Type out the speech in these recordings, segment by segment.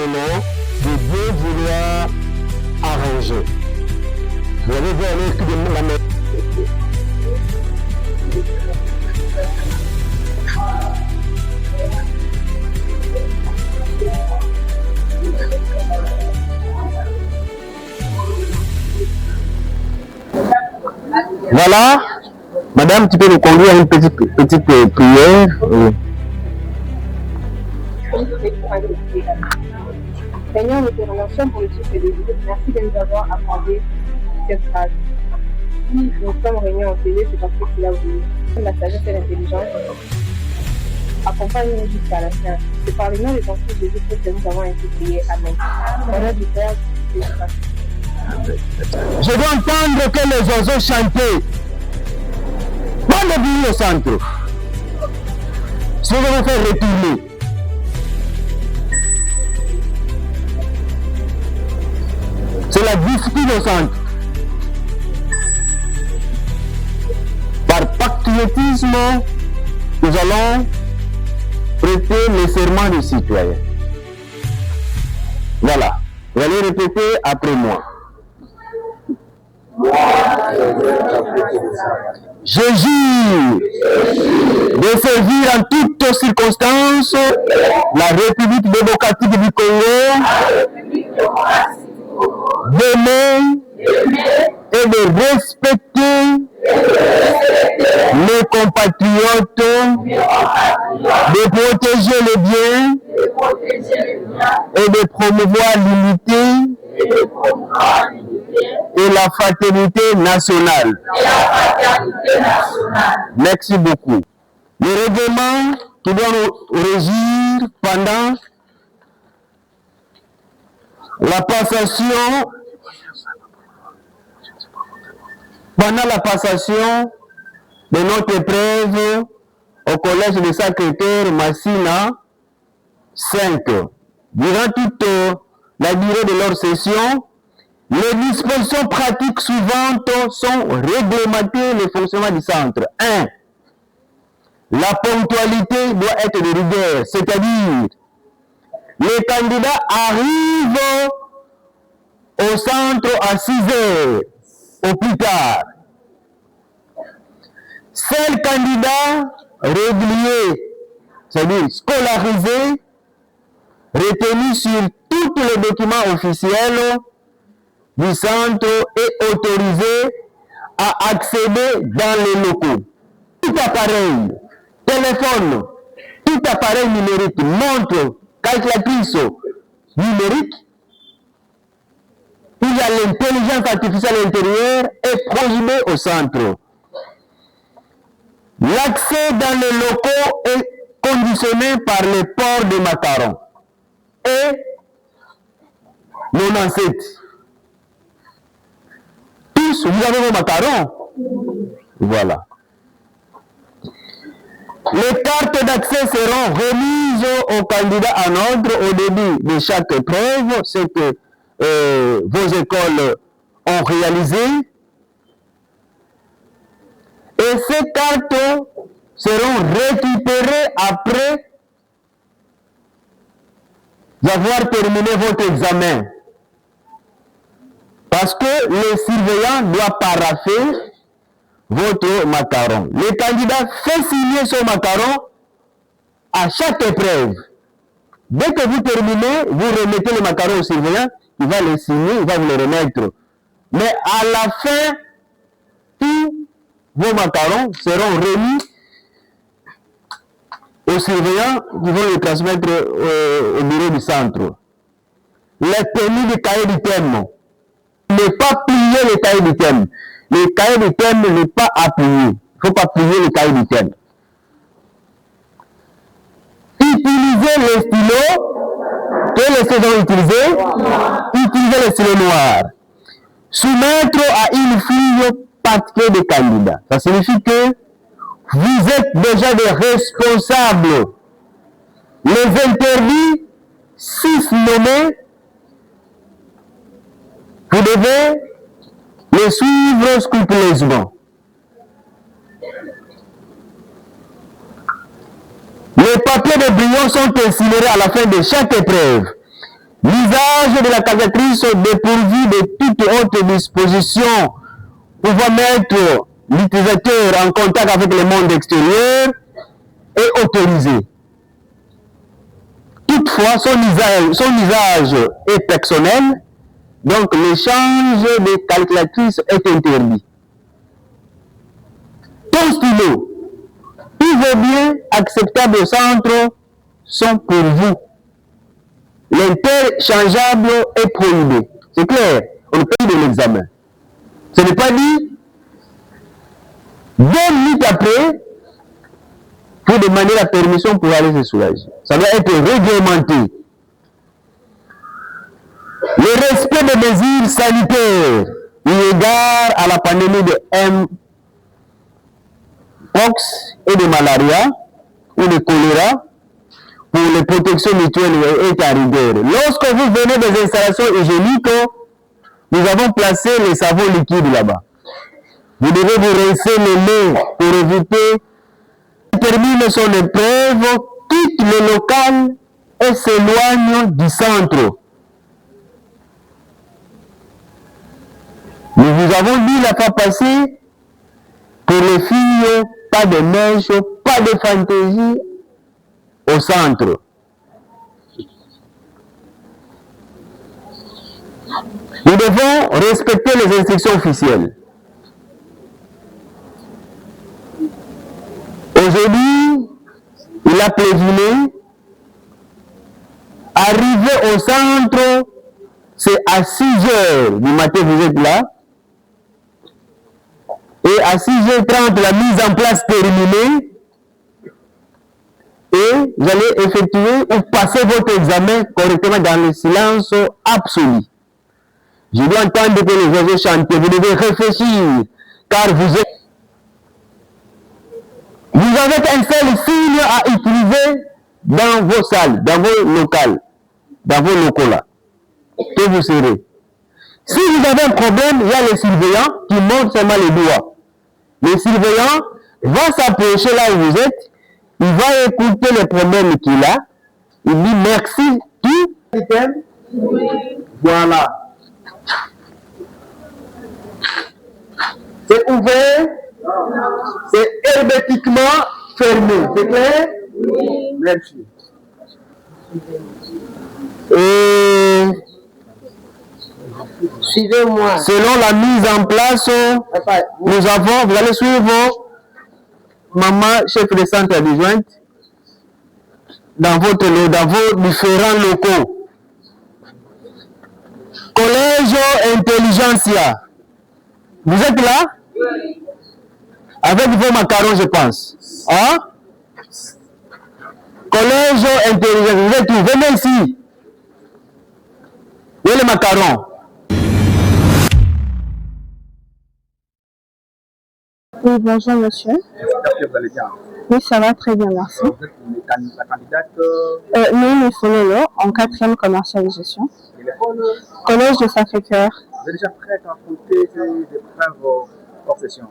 échelons de bien vouloir arranger. Vous avez vu avec la main. Voilà. Madame, tu peux nous conduire à une petite prière. Oui. Seigneur, nous te remercions pour le souffle de vie. Merci de nous avoir accordé cette grâce. Si nous sommes réunis en télé, c'est parce que tu l'as voulu. La sagesse et l'intelligence accompagnent-nous jusqu'à la fin. C'est par le nom de ton Fils Jésus-Christ que nous avons ainsi prié. Amen. Au nom du Père, du Fils et du Saint-Esprit. Je veux entendre que les oiseaux chantaient. Pas le bruit au centre. Si je vais faire retourner. C'est la discipline au centre. Par patriotisme, nous allons prêter le serment des citoyens. Voilà. Vous allez répéter après moi. Je jure de servir en toutes circonstances la République démocratique du Congo, d'aimer et de respecter mes compatriotes, de protéger les biens et de promouvoir l'unité et la fraternité nationale. Merci beaucoup. Le règlement qui doit nous régir pendant la passation de notre épreuve au collège de Sacré-Cœur Massina 5. Durant toute la durée de leur session, les dispositions pratiques suivantes sont réglementées le fonctionnement du centre. 1. La ponctualité doit être de rigueur, c'est-à-dire les candidats arrivent au centre à 6 heures au plus tard. Seuls candidats réguliers, c'est-à-dire scolarisés, retenus sur tous les documents officiels du centre et autorisés à accéder dans les locaux. Tout appareil, téléphone, tout appareil numérique, montre, calculatrice numérique, il y a l'intelligence artificielle intérieure est prohibé au centre. L'accès dans les locaux est conditionné par le port de macarons et 97. Tous, vous avez vos macarons. Voilà. Les cartes d'accès seront remises aux candidats en ordre au début de chaque épreuve, ce que vos écoles ont réalisé. Et ces cartes seront récupérées après avoir terminé votre examen. Parce que le surveillant doit parapher votre macaron. Le candidat fait signer son macaron à chaque épreuve. Dès que vous terminez, vous remettez le macaron au surveillant, il va le signer, il va vous le remettre. Mais à la fin, tous vos macarons seront remis aux surveillants qui vont les transmettre au bureau du centre. La tenue du cahier du thème. Ne pas plier le cahier du thème. Le cahier du thème n'est pas appuyé. Il ne faut pas plier le cahier du thème. Utilisez les stylos que les stylos ont utilisés. Utilisez les stylos noirs. Soumettre à une feuille particulière de candidats. Ça signifie que vous êtes déjà des responsables. Les interdits, 6 nommés, vous devez les suivre scrupuleusement. Les papiers de brouillon sont incinérés à la fin de chaque épreuve. L'usage de la calculatrice dépourvu de toute autre disposition pouvant mettre l'utilisateur en contact avec le monde extérieur est autorisé. Toutefois, son usage est personnel, donc l'échange de calculatrices est interdit. Ton stylo, tous vos biens acceptables au centre sont pour vous. L'interchangeable est prohibé. C'est clair, on peut de l'examen. Ce n'est pas dit 2 minutes après pour demander la permission pour aller se soulager. Ça doit être réglementé. Le respect des mesures sanitaires eu égard à la pandémie de Mpox et de malaria ou de choléra pour les protections mutuelles est à rigueur. Lorsque vous venez des installations hygiéniques, nous avons placé les savons liquides là-bas. Vous devez vous rincer les mains pour éviter. Termine son épreuve, quitte le local et s'éloigne du centre. Nous vous avons dit la fois passée, pour les filles, pas de neige, pas de fantaisie au centre. Nous devons respecter les instructions officielles. Aujourd'hui, il a pleuviné. Arrivé au centre, c'est à 6 heures du matin, vous êtes là. Et à 6h30, la mise en place terminée. Et vous allez effectuer ou passer votre examen correctement dans le silence absolu. Je dois entendre que les oiseaux chantent. Vous devez réfléchir, car vous avez un seul signe à utiliser dans vos salles, dans vos locales, dans vos locaux là, que vous serez. Si vous avez un problème, il y a le surveillant qui montre seulement les doigts. Le surveillant va s'approcher là où vous êtes, il va écouter les problèmes qu'il a, il dit merci, tout. Oui. Voilà. C'est ouvert, c'est hermétiquement fermé, c'est clair? Oui. Merci. Et suivez-moi. Selon la mise en place, vous allez suivre maman, chef de centre adjointe, dans vos différents locaux. Collège Intelligentsia. Vous êtes là? Oui. Avec vos macarons, je pense. Hein? Collège Intelligentsia. Vous êtes où? Venez ici. Où est le macaron? Oui, bonjour monsieur. J'espère que vous allez bien. Oui, ça va très bien, merci. Vous êtes la candidate Nous, Fololo, en 4e commercial de gestion. de l'école. Collège de Sacré-Cœur. Vous êtes déjà prête à affronter ces épreuves hors session?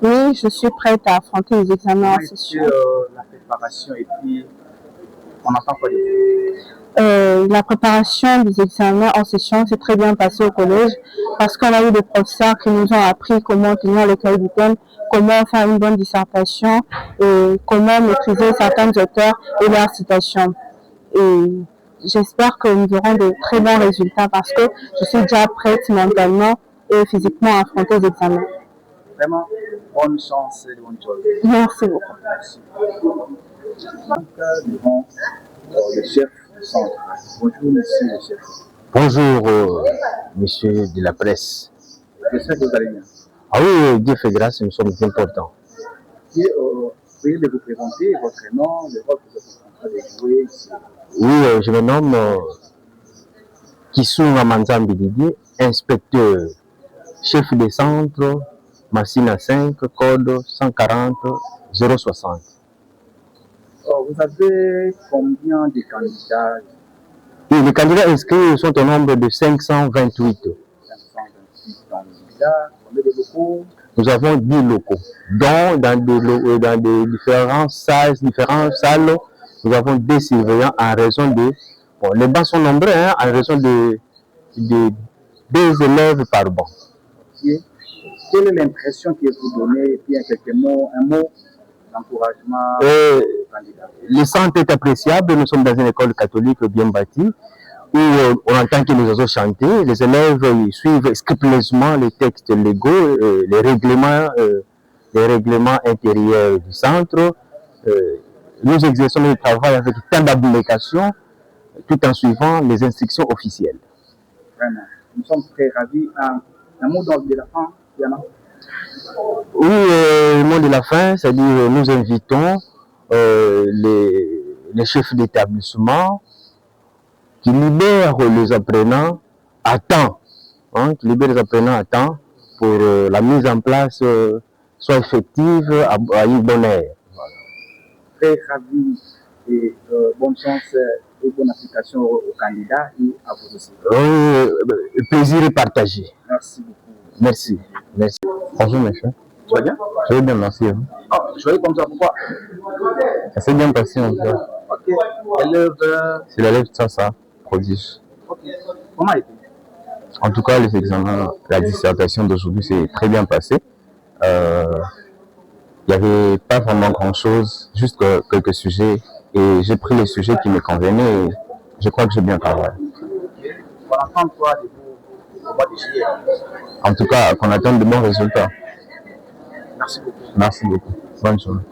Oui, je suis prête à affronter les examens en session. La préparation et puis on entend quoi de vous? La préparation des examens en session s'est très bien passée au collège parce qu'on a eu des professeurs qui nous ont appris comment tenir le cahier du thème, comment faire une bonne dissertation et comment maîtriser certains auteurs et leurs citations. Et j'espère que nous aurons de très bons résultats parce que je suis déjà prête mentalement et physiquement à affronter les examens. Vraiment, bonne chance et bonne chose. Merci beaucoup. Merci. Devant le chef du centre. Bonjour, monsieur le chef. Bonjour, monsieur de la presse. J'espère que vous allez bien. Ah oui, Dieu fait grâce, nous sommes importants. Veuillez vous présenter votre nom, le rôle que vous êtes en train de jouer ici. Oui, je me nomme Kisunga Manzambi Didier, inspecteur, chef de centre, Massina 5, code 140 060. Vous avez combien de candidats? Oui, les candidats inscrits sont au nombre de 528. 528 candidats. Combien de locaux? Nous avons 10 locaux, dont dans des différentes salles, nous avons des surveillants en raison de Bon, les bancs sont nombreux, hein, en raison de 2 élèves par banc. Ok. Quelle est l'impression que vous donnez? Et puis, quelques mots, un mot d'encouragement aux candidats. Le centre est appréciable. Nous sommes dans une école catholique bien bâtie où on entend que les oiseaux chanter. Les élèves suivent scrupuleusement les textes légaux, les règlements intérieurs du centre. Nous exerçons le travail avec tant d'abnégation tout en suivant les instructions officielles. Vraiment. Nous sommes très ravis. Un mot de la fin, Diana? Oui, le mot de la fin, c'est-à-dire nous invitons les chefs d'établissement qui libèrent les apprenants à temps, hein, qui libèrent les apprenants à temps pour la mise en place soit effective à une bonne heure. Voilà. Très ravi et bonne chance et bonne application aux candidats et à vous aussi. Le plaisir est partagé. Merci beaucoup. Merci. Merci. Bonjour, monsieur. Tu vas bien? Je vais bien, merci. Ah, je vais comme ça, pourquoi? Ça s'est bien passé, en fait. Ok. Élève. C'est l'élève ça, prodige. Ok. Comment a été? En tout cas, les examens, la dissertation d'aujourd'hui s'est très bien passée. Il n'y avait pas vraiment grand-chose, juste quelques sujets. Et j'ai pris les sujets qui me convenaient et je crois que j'ai bien travaillé. On attend quoi de vous au mois de juillet? En tout cas, qu'on attende de bons résultats. Merci beaucoup. Merci beaucoup. Bonne journée.